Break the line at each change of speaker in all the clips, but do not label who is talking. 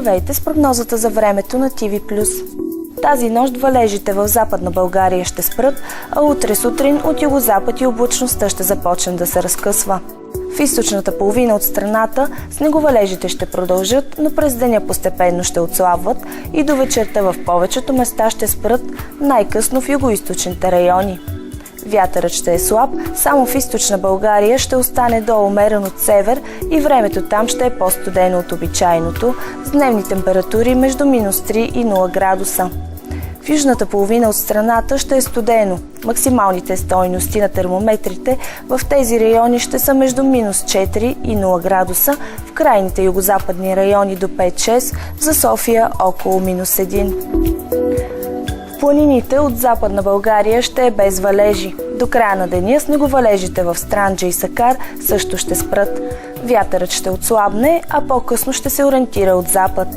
Здравейте с прогнозата за времето на TV+. Тази нощ валежите в Западна България ще спрат, а утре сутрин от югозапад и облачността ще започне да се разкъсва. В източната половина от страната снеговалежите ще продължат, но през деня постепенно ще отслабват и до вечерта в повечето места ще спрат, най-късно в югоизточните райони. Вятърът ще е слаб, само в източна България ще остане доумерен от север и времето там ще е по-студено от обичайното, с дневни температури между -3 и 0 градуса. В южната половина от страната ще е студено. Максималните стойности на термометрите в тези райони ще са между -4 и 0 градуса, в крайните югозападни райони до 5-6, за София около -1. В планините от Западна България ще е без валежи. До края на деня снеговалежите в Странджа и Сакар също ще спрат. Вятърът ще отслабне, а по-късно ще се ориентира от запад.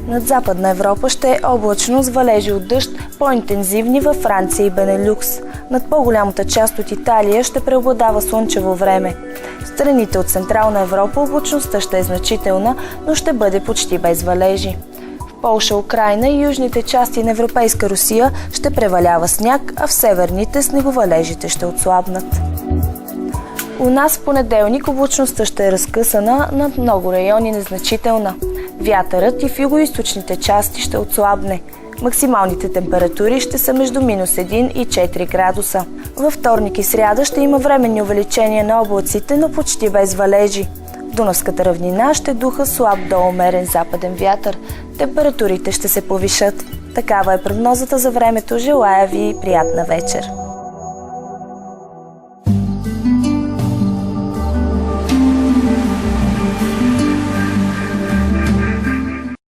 Над Западна Европа ще е облачно с валежи от дъжд, по-интензивни във Франция и Бенелюкс. Над по-голямата част от Италия ще преобладава слънчево време. В страните от Централна Европа облачността ще е значителна, но ще бъде почти без валежи. В Полша, Украйна и южните части на Европейска Русия ще превалява сняг, а в северните снеговалежите ще отслабнат. У нас в понеделник облачността ще е разкъсана, над много райони незначителна. Вятърът и в югоизточните части ще отслабне. Максималните температури ще са между -1 и 4 градуса. Във вторник и сряда ще има временни увеличения на облаците, но почти без валежи. В Дунавската равнина ще духа слаб до умерен западен вятър. Температурите ще се повишат. Такава е прогнозата за времето. Желая ви приятна вечер!